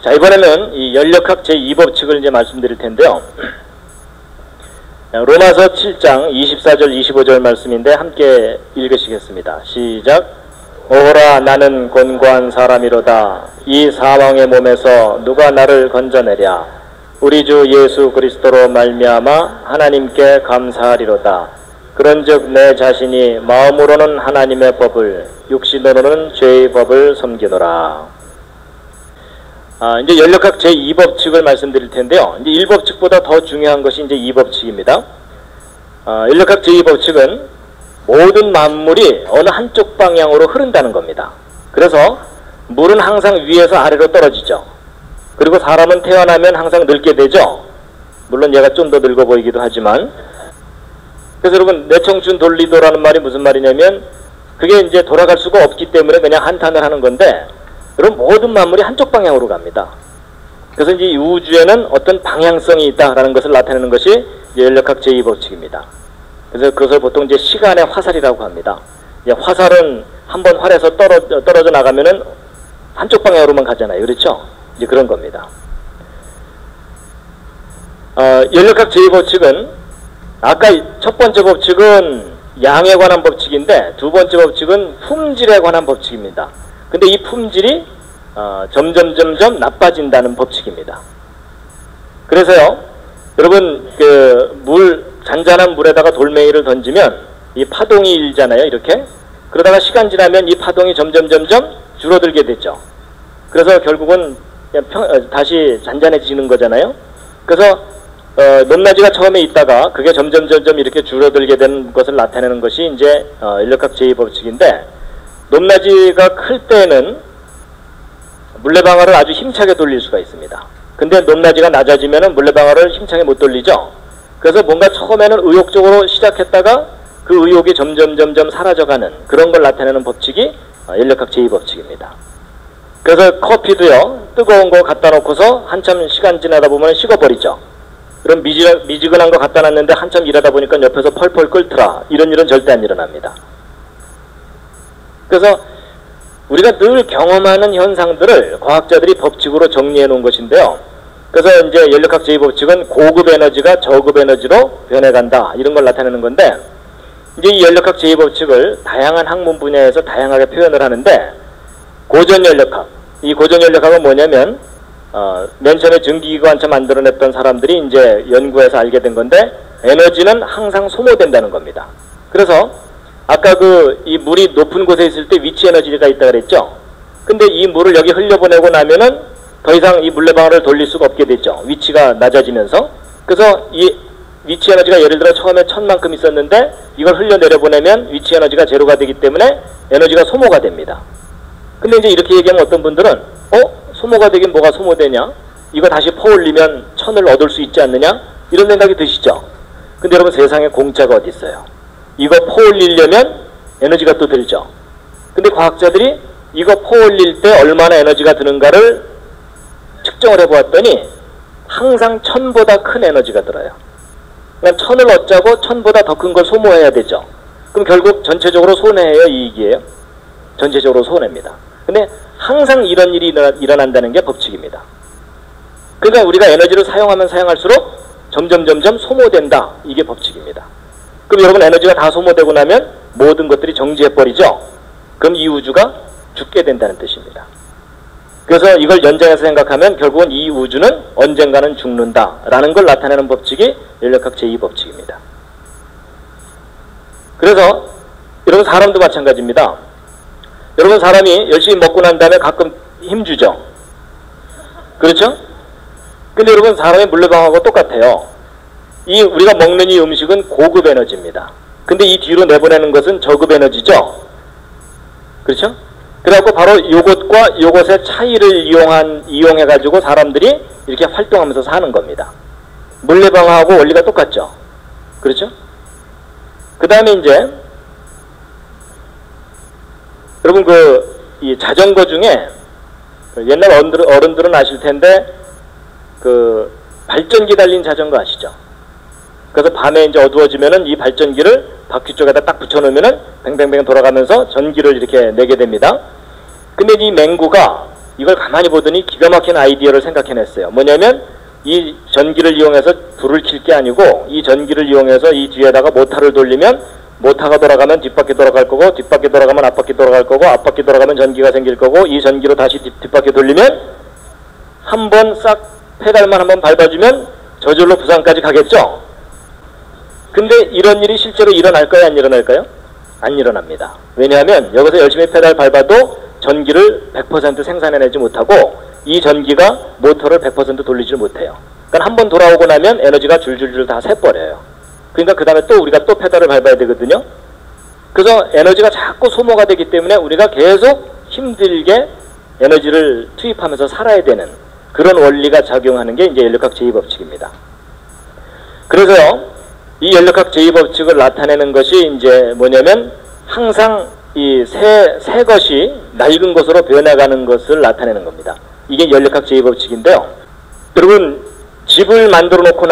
자, 이번에는 이 연력학 제2법칙을 이제 말씀드릴 텐데요. 로마서 7장 24절 25절 말씀인데 함께 읽으시겠습니다. 시작. 오호라 나는 곤고한 사람이로다. 이 사망의 몸에서 누가 나를 건져내랴. 우리 주 예수 그리스도로 말미암아 하나님께 감사하리로다. 그런즉 내 자신이 마음으로는 하나님의 법을 육신으로는 죄의 법을 섬기노라. 이제 연력학 제2법칙을 말씀드릴 텐데요. 이제 1법칙보다 더 중요한 것이 이제 2법칙입니다. 연력학 제2법칙은 모든 만물이 어느 한쪽 방향으로 흐른다는 겁니다. 그래서 물은 항상 위에서 아래로 떨어지죠. 그리고 사람은 태어나면 항상 늙게 되죠. 물론 얘가 좀 더 늙어 보이기도 하지만. 그래서 여러분, 내 청춘 돌리도라는 말이 무슨 말이냐면 그게 이제 돌아갈 수가 없기 때문에 그냥 한탄을 하는 건데, 여러분, 모든 만물이 한쪽 방향으로 갑니다. 그래서 이제 이 우주에는 어떤 방향성이 있다라는 것을 나타내는 것이 연력학 제2법칙입니다. 그래서 그것을 보통 이제 시간의 화살이라고 합니다. 화살은 한번 활에서 떨어져 나가면은 한쪽 방향으로만 가잖아요. 그렇죠? 이제 그런 겁니다. 연력학 제2법칙은 아까 첫 번째 법칙은 양에 관한 법칙인데 두 번째 법칙은 품질에 관한 법칙입니다. 근데 이 품질이 점점 나빠진다는 법칙입니다. 그래서요, 여러분, 잔잔한 물에다가 돌멩이를 던지면 이 파동이 일잖아요, 이렇게. 그러다가 시간 지나면 이 파동이 점점 줄어들게 되죠. 그래서 결국은 그냥 다시 잔잔해지는 거잖아요. 그래서 높낮이가 처음에 있다가 그게 점점 이렇게 줄어들게 되는 것을 나타내는 것이 이제 연력학 제2법칙인데, 높낮이가 클 때는 물레방아를 아주 힘차게 돌릴 수가 있습니다. 근데 높낮이가 낮아지면 물레방아를 힘차게 못 돌리죠. 그래서 뭔가 처음에는 의욕적으로 시작했다가 그 의욕이 점점 사라져가는 그런 걸 나타내는 법칙이 연력학 제2법칙입니다. 그래서 커피도요, 뜨거운 거 갖다 놓고서 한참 시간 지나다 보면 식어버리죠. 그럼 미지근한 거 갖다 놨는데 한참 일하다 보니까 옆에서 펄펄 끓더라. 이런 일은 절대 안 일어납니다. 그래서 우리가 늘 경험하는 현상들을 과학자들이 법칙으로 정리해 놓은 것인데요. 그래서 이제 연력학 제2법칙은 고급 에너지가 저급 에너지로 변해간다, 이런 걸 나타내는 건데, 이제 이 연력학 제2법칙을 다양한 학문 분야에서 다양하게 표현을 하는데, 고전연력학, 이 고전연력학은 뭐냐면 맨 처음에 전기기관차 만들어냈던 사람들이 이제 연구해서 알게 된 건데, 에너지는 항상 소모된다는 겁니다. 그래서 아까 이 물이 높은 곳에 있을 때 위치 에너지가 있다 그랬죠. 근데 이 물을 여기 흘려보내고 나면은 더 이상 이 물레방아를 돌릴 수가 없게 됐죠. 위치가 낮아지면서. 그래서 이 위치 에너지가 예를 들어 처음에 1000만큼 있었는데 이걸 흘려내려보내면 위치 에너지가 제로가 되기 때문에 에너지가 소모가 됩니다. 근데 이제 이렇게 얘기하면 어떤 분들은 소모가 되긴 뭐가 소모되냐? 이거 다시 퍼올리면 1000을 얻을 수 있지 않느냐? 이런 생각이 드시죠. 근데 여러분, 세상에 공짜가 어디 있어요? 이거 퍼올리려면 에너지가 또 들죠. 근데 과학자들이 이거 퍼올릴 때 얼마나 에너지가 드는가를 측정을 해보았더니 항상 1000보다 큰 에너지가 들어요. 그러니까 1000을 얻자고 1000보다 더 큰 걸 소모해야 되죠. 그럼 결국 전체적으로 손해예요, 이익이에요? 전체적으로 손해입니다. 근데 항상 이런 일이 일어난다는 게 법칙입니다. 그러니까 우리가 에너지를 사용하면 사용할수록 점점 소모된다, 이게 법칙입니다. 그럼 여러분, 에너지가 다 소모되고 나면 모든 것들이 정지해버리죠. 그럼 이 우주가 죽게 된다는 뜻입니다. 그래서 이걸 연장해서 생각하면 결국은 이 우주는 언젠가는 죽는다라는 걸 나타내는 법칙이 연력학 제2법칙입니다. 그래서 여러분, 사람도 마찬가지입니다. 여러분, 사람이 열심히 먹고 난 다음에 가끔 힘주죠. 그렇죠? 근데 여러분, 사람의 물레방아하고 똑같아요. 우리가 먹는 이 음식은 고급 에너지입니다. 근데 이 뒤로 내보내는 것은 저급 에너지죠. 그렇죠? 그래갖고 바로 요것과 요것의 차이를 이용해가지고 사람들이 이렇게 활동하면서 사는 겁니다. 물레방아하고 원리가 똑같죠. 그렇죠? 그 다음에 이제 여러분, 이 자전거 중에 옛날 어른들은 아실 텐데 발전기 달린 자전거 아시죠? 그래서 밤에 이제 어두워지면은 이 발전기를 바퀴 쪽에다 딱 붙여놓으면은 뱅뱅뱅 돌아가면서 전기를 이렇게 내게 됩니다. 근데 이 맹구가 이걸 가만히 보더니 기가 막힌 아이디어를 생각해냈어요. 뭐냐면 이 전기를 이용해서 불을 킬 게 아니고 이 전기를 이용해서 이 뒤에다가 모터를 돌리면 모터가 돌아가면 뒷바퀴 돌아갈 거고 뒷바퀴 돌아가면 앞바퀴 돌아갈 거고 앞바퀴 돌아가면 전기가 생길 거고 이 전기로 다시 뒷바퀴 돌리면 한번 싹 페달만 한번 밟아주면 저절로 부산까지 가겠죠. 근데 이런 일이 실제로 일어날까요? 안 일어날까요? 안 일어납니다. 왜냐하면 여기서 열심히 페달 밟아도 전기를 100% 생산해내지 못하고 이 전기가 모터를 100% 돌리지 못해요. 그러니까 한번 돌아오고 나면 에너지가 줄줄줄 다 새버려요. 그러니까 그 다음에 또 우리가 또 페달을 밟아야 되거든요. 그래서 에너지가 자꾸 소모가 되기 때문에 우리가 계속 힘들게 에너지를 투입하면서 살아야 되는 그런 원리가 작용하는 게 이제 연력학 제2법칙입니다. 그래서요, 이 연력학 제2법칙을 나타내는 것이 이제 뭐냐면 항상 이 새 것이 낡은 것으로 변해가는 것을 나타내는 겁니다. 이게 연력학 제2법칙인데요. 여러분, 집을 만들어 놓고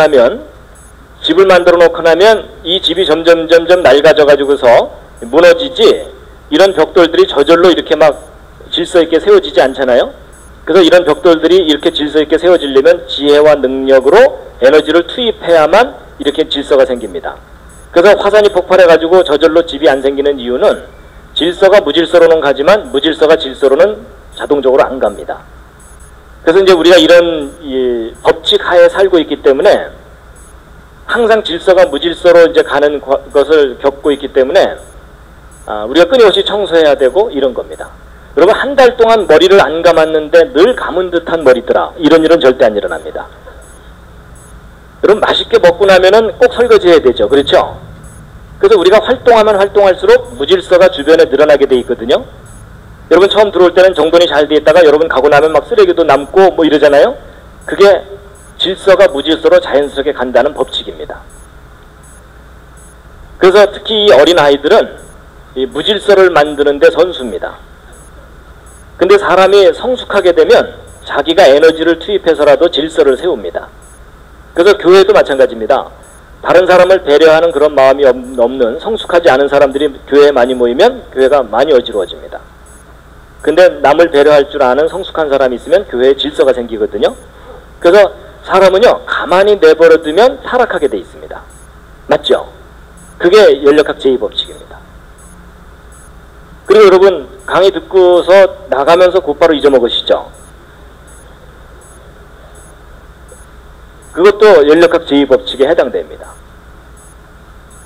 나면 이 집이 점점 낡아져 가지고서 무너지지, 이런 벽돌들이 저절로 이렇게 막 질서 있게 세워지지 않잖아요. 그래서 이런 벽돌들이 이렇게 질서 있게 세워지려면 지혜와 능력으로 에너지를 투입해야만 이렇게 질서가 생깁니다. 그래서 화산이 폭발해 가지고 저절로 집이 안 생기는 이유는 질서가 무질서로는 가지만 무질서가 질서로는 자동적으로 안 갑니다. 그래서 이제 우리가 이런 이 법칙 하에 살고 있기 때문에 항상 질서가 무질서로 이제 가는 것을 겪고 있기 때문에 우리가 끊임없이 청소해야 되고 이런 겁니다. 여러분, 한 달 동안 머리를 안 감았는데 늘 감은 듯한 머리더라, 이런 일은 절대 안 일어납니다. 여러분, 맛있게 먹고 나면은 꼭 설거지해야 되죠. 그렇죠? 그래서 우리가 활동하면 활동할수록 무질서가 주변에 늘어나게 돼 있거든요. 여러분, 처음 들어올 때는 정돈이 잘 돼 있다가 여러분 가고 나면 막 쓰레기도 남고 뭐 이러잖아요. 그게 질서가 무질서로 자연스럽게 간다는 법칙입니다. 그래서 특히 이 어린 아이들은 이 무질서를 만드는데 선수입니다. 근데 사람이 성숙하게 되면 자기가 에너지를 투입해서라도 질서를 세웁니다. 그래서 교회도 마찬가지입니다. 다른 사람을 배려하는 그런 마음이 없는 성숙하지 않은 사람들이 교회에 많이 모이면 교회가 많이 어지러워집니다. 근데 남을 배려할 줄 아는 성숙한 사람이 있으면 교회에 질서가 생기거든요. 그래서 사람은요, 가만히 내버려두면 타락하게 돼 있습니다. 맞죠? 그게 연력학 제2법칙입니다. 그리고 여러분, 강의 듣고서 나가면서 곧바로 잊어먹으시죠? 그것도 연력학 제2법칙에 해당됩니다.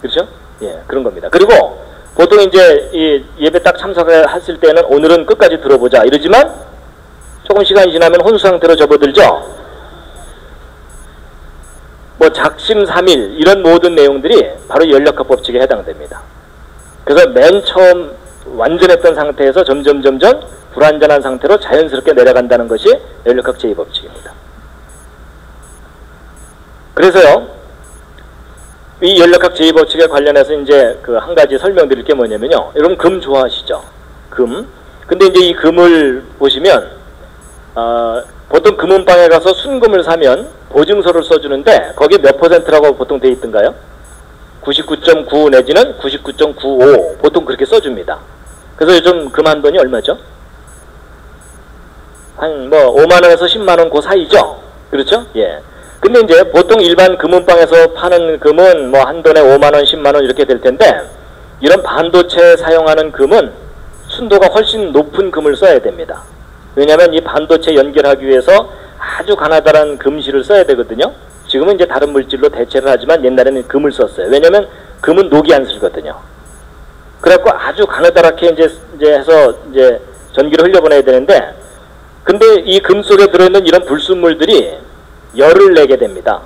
그렇죠? 예, 그런 겁니다. 그리고 보통 이제 이 예배 딱 참석했을 때는 오늘은 끝까지 들어보자 이러지만 조금 시간이 지나면 혼수 상태로 접어들죠? 뭐 작심삼일 이런 모든 내용들이 바로 연력학 법칙에 해당됩니다. 그래서 맨 처음 완전했던 상태에서 점점 불완전한 상태로 자연스럽게 내려간다는 것이 연력학 제2법칙입니다. 그래서요, 이 연력학 제2법칙에 관련해서 이제 그 한 가지 설명드릴 게 뭐냐면요. 여러분, 금 좋아하시죠? 금. 근데 이제 이 금을 보시면 보통 금은방에 가서 순금을 사면 보증서를 써주는데 거기에 몇 %라고 보통 돼 있던가요? 99.9 내지는 99.95 보통 그렇게 써줍니다. 그래서 요즘 금 한 돈이 얼마죠? 한 뭐 5만원에서 10만원 그 사이죠? 그렇죠? 예. 근데 이제 보통 일반 금은방에서 파는 금은 뭐 한 돈에 5만원, 10만원 이렇게 될 텐데 이런 반도체에 사용하는 금은 순도가 훨씬 높은 금을 써야 됩니다. 왜냐하면 이 반도체 연결하기 위해서 아주 가나다란 금실을 써야 되거든요. 지금은 이제 다른 물질로 대체를 하지만 옛날에는 금을 썼어요. 왜냐하면 금은 녹이 안 슬거든요. 그래갖고 아주 가느다랗게 이제 해서 이제 전기를 흘려보내야 되는데, 근데 이 금 속에 들어있는 이런 불순물들이 열을 내게 됩니다.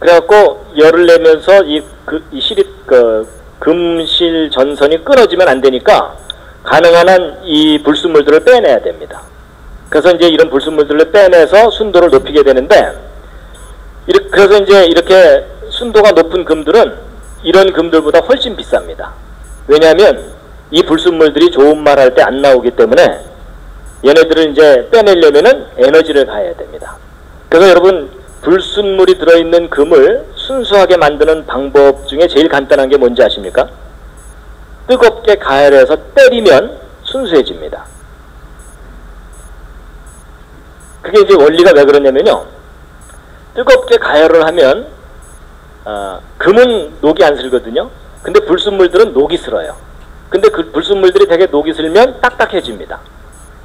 그래갖고 열을 내면서 이 금실 전선이 끊어지면 안 되니까 가능한 한 이 불순물들을 빼내야 됩니다. 그래서 이제 이런 불순물들을 빼내서 순도를 높이게 되는데, 그래서 이제 이렇게 순도가 높은 금들은 이런 금들보다 훨씬 비쌉니다. 왜냐하면 이 불순물들이 좋은 말 할 때 안 나오기 때문에 얘네들을 이제 빼내려면은 에너지를 가해야 됩니다. 그래서 여러분, 불순물이 들어있는 금을 순수하게 만드는 방법 중에 제일 간단한 게 뭔지 아십니까? 뜨겁게 가열해서 때리면 순수해집니다. 그게 이제 원리가 왜 그러냐면요. 뜨겁게 가열을 하면 금은 녹이 안 슬거든요. 근데 불순물들은 녹이 슬어요. 근데 그 불순물들이 되게 녹이 슬면 딱딱해집니다.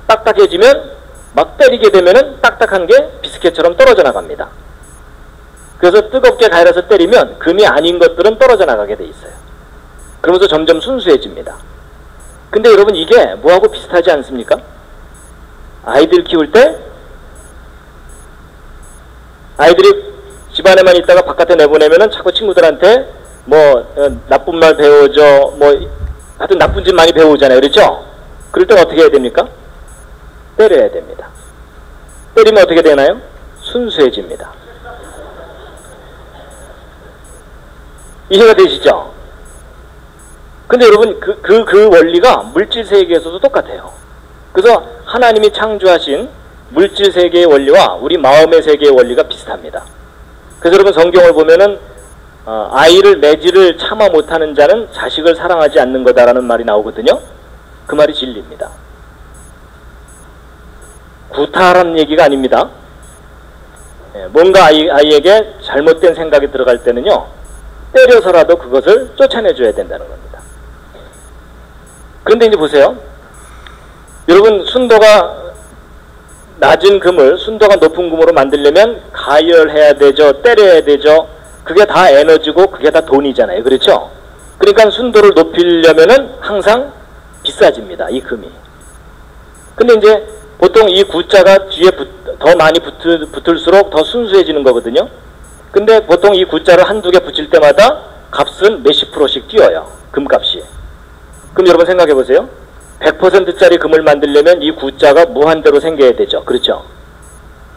딱딱해지면 막 때리게 되면은 딱딱한 게 비스켓처럼 떨어져 나갑니다. 그래서 뜨겁게 가열해서 때리면 금이 아닌 것들은 떨어져 나가게 돼 있어요. 그러면서 점점 순수해집니다. 근데 여러분 이게 뭐하고 비슷하지 않습니까? 아이들 키울 때 아이들이 집안에만 있다가 바깥에 내보내면은 자꾸 친구들한테 뭐 나쁜 말 배워줘, 뭐 하여튼 나쁜 짓 많이 배우잖아요. 그렇죠? 그럴 땐 어떻게 해야 됩니까? 때려야 됩니다. 때리면 어떻게 되나요? 순수해집니다. 이해가 되시죠? 근데 여러분 그 원리가 물질 세계에서도 똑같아요. 그래서 하나님이 창조하신 물질 세계의 원리와 우리 마음의 세계의 원리가 비슷합니다. 그래서 여러분 성경을 보면은 아이를 매지를 참아 못하는 자는 자식을 사랑하지 않는 거다라는 말이 나오거든요. 그 말이 진리입니다. 구타하라는 얘기가 아닙니다. 뭔가 아이에게 잘못된 생각이 들어갈 때는요, 때려서라도 그것을 쫓아내줘야 된다는 겁니다. 그런데 이제 보세요. 여러분 순도가 낮은 금을 순도가 높은 금으로 만들려면 가열해야 되죠. 때려야 되죠. 그게 다 에너지고 그게 다 돈이잖아요. 그렇죠? 그러니까 순도를 높이려면은 항상 비싸집니다. 이 금이. 근데 이제 보통 이 구자가 뒤에 더 많이 붙을수록 더 순수해지는 거거든요. 근데 보통 이 구자를 한두 개 붙일 때마다 값은 몇십 프로씩 뛰어요. 금값이. 그럼 여러분 생각해 보세요. 100%짜리 금을 만들려면 이 구자가 무한대로 생겨야 되죠. 그렇죠?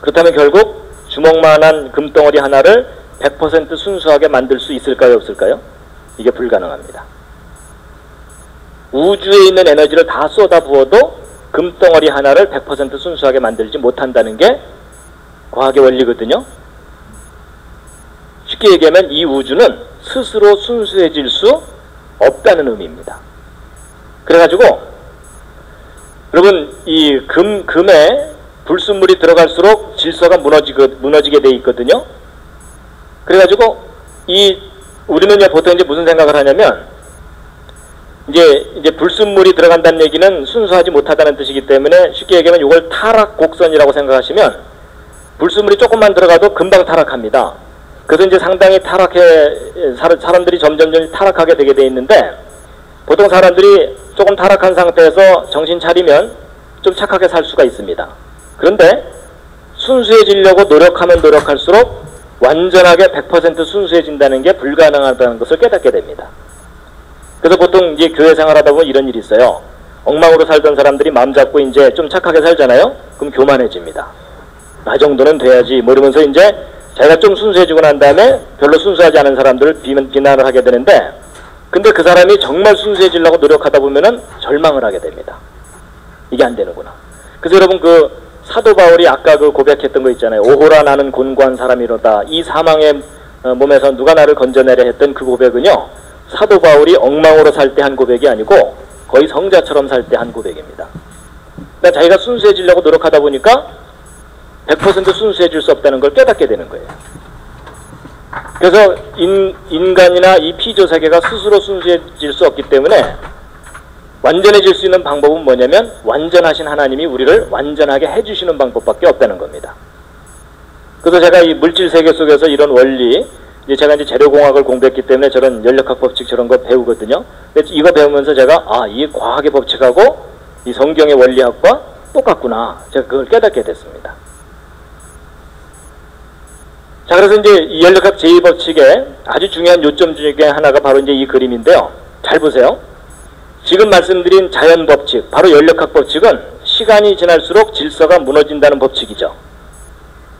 그렇다면 결국 주먹만한 금덩어리 하나를 100% 순수하게 만들 수 있을까요? 없을까요? 이게 불가능합니다. 우주에 있는 에너지를 다 쏟아부어도 금덩어리 하나를 100% 순수하게 만들지 못한다는 게 과학의 원리거든요. 쉽게 얘기하면 이 우주는 스스로 순수해질 수 없다는 의미입니다. 그래가지고 여러분 이 금에 불순물이 들어갈수록 질서가 무너지게 돼 있거든요. 그래가지고 우리는 보통 이제 무슨 생각을 하냐면 이제 불순물이 들어간다는 얘기는 순수하지 못하다는 뜻이기 때문에 쉽게 얘기하면 이걸 타락 곡선이라고 생각하시면 불순물이 조금만 들어가도 금방 타락합니다. 그래서 이제 상당히 사람들이 점점 타락하게 되게 돼 있는데 보통 사람들이 조금 타락한 상태에서 정신 차리면 좀 착하게 살 수가 있습니다. 그런데 순수해지려고 노력하면 노력할수록 완전하게 100% 순수해진다는 게 불가능하다는 것을 깨닫게 됩니다. 그래서 보통 이제 교회 생활하다 보면 이런 일이 있어요. 엉망으로 살던 사람들이 마음 잡고 이제 좀 착하게 살잖아요. 그럼 교만해집니다. 나 정도는 돼야지 뭐 이러면서 이제 자기가 좀 순수해지고 난 다음에 별로 순수하지 않은 사람들을 비난을 하게 되는데 근데 그 사람이 정말 순수해지려고 노력하다 보면은 절망을 하게 됩니다. 이게 안 되는구나. 그래서 여러분 그 사도 바울이 아까 그 고백했던 거 있잖아요. 오호라 나는 곤고한 사람이로다. 이 사망의 몸에서 누가 나를 건져내려 했던 그 고백은요. 사도 바울이 엉망으로 살 때 한 고백이 아니고 거의 성자처럼 살 때 한 고백입니다. 그러니까 자기가 순수해지려고 노력하다 보니까 100% 순수해질 수 없다는 걸 깨닫게 되는 거예요. 그래서 인간이나 이 피조세계가 스스로 순수해질 수 없기 때문에 완전해질 수 있는 방법은 뭐냐면 완전하신 하나님이 우리를 완전하게 해주시는 방법밖에 없다는 겁니다. 그래서 제가 이 물질세계 속에서 이런 원리, 제가 이제 재료공학을 공부했기 때문에 저런 연력학 법칙 저런 거 배우거든요. 이거 배우면서 제가 이 과학의 법칙하고 이 성경의 원리학과 똑같구나. 제가 그걸 깨닫게 됐습니다. 자, 그래서 이제 이 연력학 제2법칙의 아주 중요한 요점 중에 하나가 바로 이제 이 그림인데요. 잘 보세요. 지금 말씀드린 자연 법칙, 바로 연력학 법칙은 시간이 지날수록 질서가 무너진다는 법칙이죠.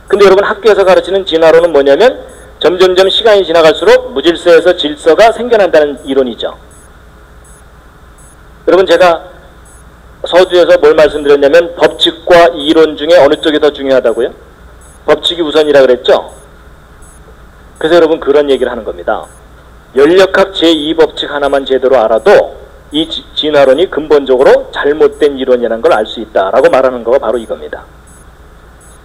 근데 여러분 학교에서 가르치는 진화론은 뭐냐면 점점점 시간이 지나갈수록 무질서에서 질서가 생겨난다는 이론이죠. 여러분 제가 서두에서 뭘 말씀드렸냐면 법칙과 이론 중에 어느 쪽이 더 중요하다고요? 법칙이 우선이라 그랬죠? 그래서 여러분 그런 얘기를 하는 겁니다. 연력학 제2법칙 하나만 제대로 알아도 이 진화론이 근본적으로 잘못된 이론이라는 걸 알 수 있다라고 말하는 거가 바로 이겁니다.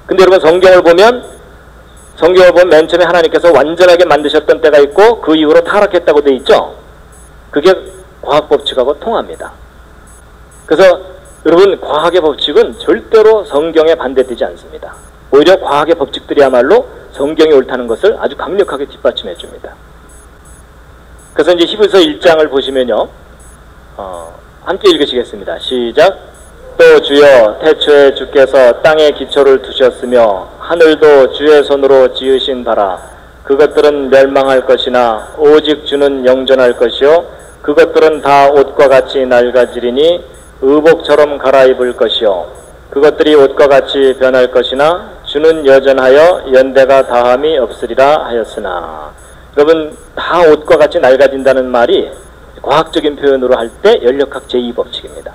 근데 여러분 성경을 보면 맨 처음에 하나님께서 완전하게 만드셨던 때가 있고 그 이후로 타락했다고 돼 있죠. 그게 과학 법칙하고 통합니다. 그래서 여러분 과학의 법칙은 절대로 성경에 반대되지 않습니다. 오히려 과학의 법칙들이야말로 성경이 옳다는 것을 아주 강력하게 뒷받침해 줍니다. 그래서 이제 히브리서 1장을 보시면요. 함께 읽으시겠습니다. 시작. 또 주여 태초에 주께서 땅에 기초를 두셨으며 하늘도 주의 손으로 지으신 바라. 그것들은 멸망할 것이나 오직 주는 영존할 것이요 그것들은 다 옷과 같이 낡아지리니 의복처럼 갈아입을 것이요 그것들이 옷과 같이 변할 것이나 주는 여전하여 연대가 다함이 없으리라 하였으나. 여러분 다 옷과 같이 낡아진다는 말이 과학적인 표현으로 할 때 연력학 제2법칙입니다.